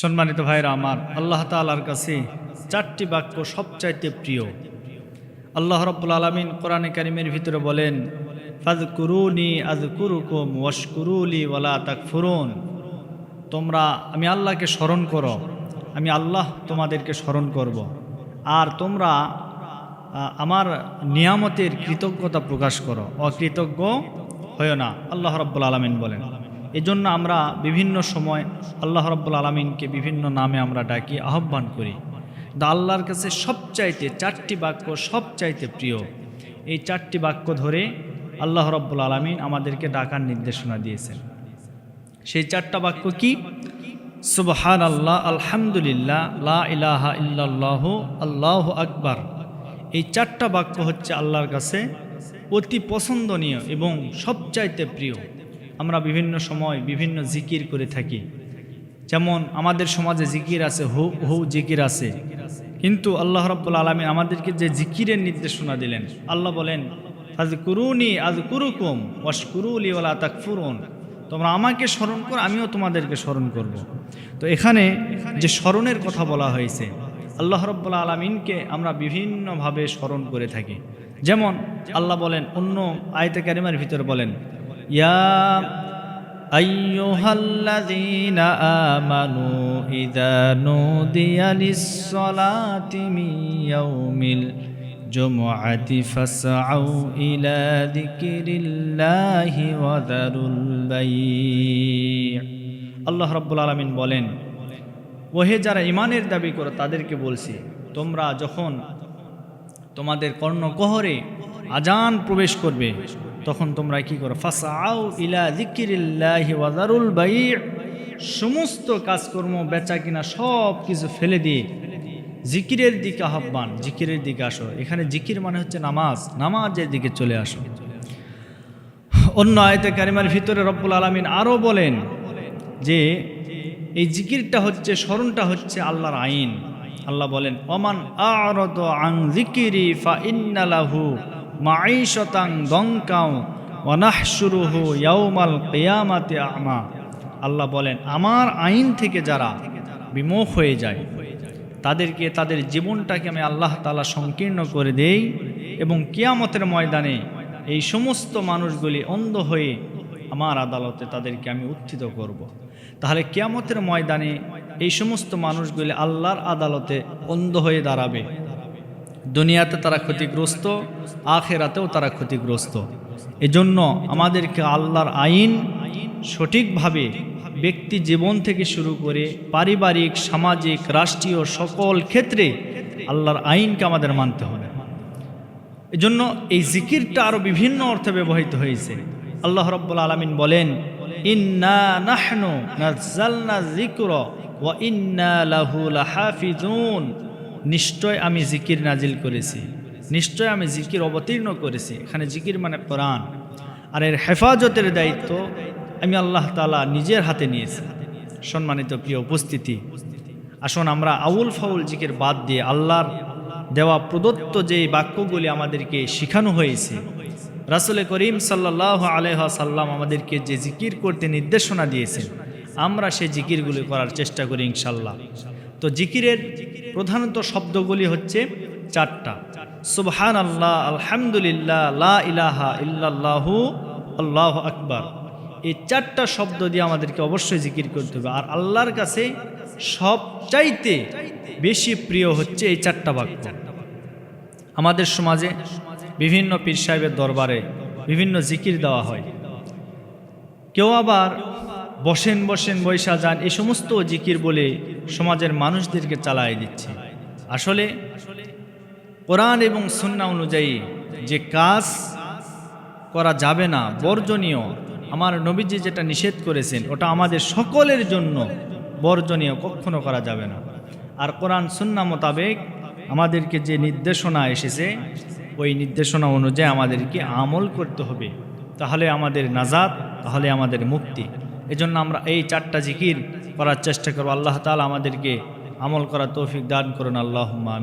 সম্মানিত ভাইরা আমার, আল্লাহ তাআলার কাছে চারটি বাক্য সবচাইতে প্রিয়। আল্লাহ রাব্বুল আলামিন কোরআনে কারীমের ভিতরে বলেন, ফাযকুরুনি আযকুরুকুম ওয়াশকুরুলি ওয়ালা তাকফুরুন। তোমরা আমি আল্লাহকে স্মরণ করো, আমি আল্লাহ তোমাদেরকে স্মরণ করব। আর তোমরা আমার নিয়ামতের কৃতজ্ঞতা প্রকাশ করো, অকৃতজ্ঞ হয়ো না, আল্লাহ রাব্বুল আলামিন বলেন। এজন্য আমরা বিভিন্ন সময় আল্লাহ রাব্বুল আলামিনকে বিভিন্ন নামে আমরা ডাকি, আহ্বান করি। আল্লাহর কাছে সবচাইতে চারটি বাক্য সবচাইতে প্রিয়। এই চারটি বাক্য ধরে আল্লাহ রাব্বুল আলামিন আমাদেরকে ডাকার নির্দেশনা দিয়েছেন। সেই চারটা বাক্য কি? সুবহানাল্লাহ, আলহামদুলিল্লাহ, লা ইলাহা ইল্লাল্লাহু, আল্লাহু আকবার। এই চারটা বাক্য হচ্ছে আল্লাহর কাছে অতি পছন্দনীয় এবং সবচাইতে প্রিয়। আমরা বিভিন্ন সময় বিভিন্ন জিকির করে থাকি। যেমন আমাদের সমাজে জিকির আছে, হু জিকির আছে, কিন্তু আল্লাহ রাব্বুল আলামিন আমাদেরকে যে জিকিরের নির্দেশনা দিলেন, আল্লাহ বলেন, ফাযকুরুনি আযকুরুকুম ওয়াশকুরুলি ওয়ালা তাকফুরুন। তোমরা আমাকে স্মরণ করো, আমিও তোমাদেরকে স্মরণ করব। তো এখানে যে স্মরণের কথা বলা হয়েছে, আল্লাহ রাব্বুল আলামিনকে আমরা বিভিন্নভাবে স্মরণ করে থাকি। যেমন আল্লাহ বলেন, অন্য আয়াতে কারিমার ভিতরে বলেন, ইয়া আইয়ুহাল্লাযীনা আমানু ইযা নুদিয়া লিস-সালাতি মিন ইয়াউমিল জুমআতি ফাসআউ ইলা যিকিরিল্লাহি ওয়া যারুল বাই'। আল্লাহ রাব্বুল আলামিন বলেন, ওহে যারা ঈমানের দাবি করো তাদেরকে বলছি, তোমরা যখন তোমাদের কর্ণকহরে আজান প্রবেশ করবে তখন তোমরা কি করো? ফাসআউ ইলা যিকিরিল্লাহি ওয়া যারুল বাই'। সমস্ত কাজকর্ম বেচা কিনা সব কিছু ফেলে দিয়ে জিকিরের দিকে আহ্বান, জিকিরের দিকে আসো। এখানে জিকির মানে হচ্ছে নামাজ, নামাজের দিকে চলে আসো। অন্য আয়াতে কারিমার ভিতরে রব্বুল আলামিন আরও বলেন যে এই জিকিরটা হচ্ছে, স্মরণটা হচ্ছে আল্লাহর আইন। আল্লাহ বলেন, ওমান আ'রাদা আন যিকিরি ফা ইন্না লাহু মাঈশাতান দনকাও ওয়া নাহশুরুহু ইয়াওমাল কিয়ামাতি আ'মা। আল্লাহ বলেন, আমার আইন থেকে যারা বিমুখ হয়ে যায় তাদেরকে, তাদের জীবনটাকে আমি আল্লাহ তাআলা সংকীর্ণ করে দেই এবং কিয়ামতের ময়দানে এই সমস্ত মানুষগুলি অন্ধ হয়ে আমার আদালতে তাদেরকে আমি উত্থিত করব। তাহলে কিয়ামতের ময়দানে এই সমস্ত মানুষগুলি আল্লাহর আদালতে অন্ধ হয়ে দাঁড়াবে। দুনিয়াতে তারা ক্ষতিগ্রস্ত, আখিরাতেও তারা ক্ষতিগ্রস্ত। এজন্য আমাদেরকে আল্লাহর আইন সঠিকভাবে ব্যক্তি জীবন থেকে শুরু করে পারিবারিক, সামাজিক, রাষ্ট্রীয় সকল ক্ষেত্রে আল্লাহর আইনকে আমাদের মানতে হবে। এজন্য এই জিকিরটা আরও বিভিন্ন অর্থে ব্যবহৃত হয়েছে। আল্লাহ রাব্বুল আলামিন বলেন, ইন্না নাহনু নাযালনা যিকরা ওয়া ইন্না লাহু লাহাফিজুন। নিশ্চয় আমি জিকির নাজিল করেছি, নিশ্চয় আমি জিকির অবতীর্ণ করেছি। এখানে জিকির মানে কোরআন, আর এর হেফাজতের দায়িত্ব আমি আল্লাহ তাআলা নিজের হাতে নিয়েছি। সম্মানিত প্রিয় উপস্থিতি, আসুন আমরা আউল ফাউল জিকির বাদ দিয়ে আল্লাহর দেওয়া প্রদত্ত যে বাক্যগুলি আমাদেরকে শেখানো হয়েছে, রাসূল করিম সাল্লাল্লাহু আলাইহি ওয়াসাল্লাম আমাদেরকে যে জিকির করতে নির্দেশনা দিয়েছেন, আমরা সেই জিকিরগুলি করার চেষ্টা করি ইনশাআল্লাহ। তো জিকিরের প্রধানত শব্দগুলি হচ্ছে চারটা: সুবহানাল্লাহ, আলহামদুলিল্লাহ, লা ইলাহা ইল্লাল্লাহু, আল্লাহু আকবার। এই চারটা শব্দ দিয়ে আমাদেরকে অবশ্যই জিকির করতে হবে। আর আল্লাহর কাছে সবচাইতে বেশি প্রিয় হচ্ছে এই চারটা বাক্য। আমাদের সমাজে বিভিন্ন পীর সাহেবের দরবারে বিভিন্ন জিকির দেওয়া হয়। কেউ আবার বসেন বসেন বৈশা যান, এই সমস্ত জিকির বলে সমাজের মানুষদেরকে চালায় দিচ্ছে। আসলে কোরআন এবং সুন্নাহ অনুযায়ী যে কাজ করা যাবে না, বর্জনীয়, আমার নবীজি যেটা নিষেধ করেছেন ওটা আমাদের সকলের জন্য বর্জনীয়, কখনো করা যাবে না। আর কোরআন সুন্নাহ মোতাবেক আমাদেরকে যে নির্দেশনা এসেছে ওই নির্দেশনা অনুযায়ী আমাদেরকে আমল করতে হবে, তাহলে আমাদের নাজাত, তাহলে আমাদের মুক্তি। এজন্য আমরা এই চারটা জিকির করার চেষ্টা করব। আল্লাহ তাআলা আমাদেরকে আমল করার তৌফিক দান করুন। আল্লাহুম্মা।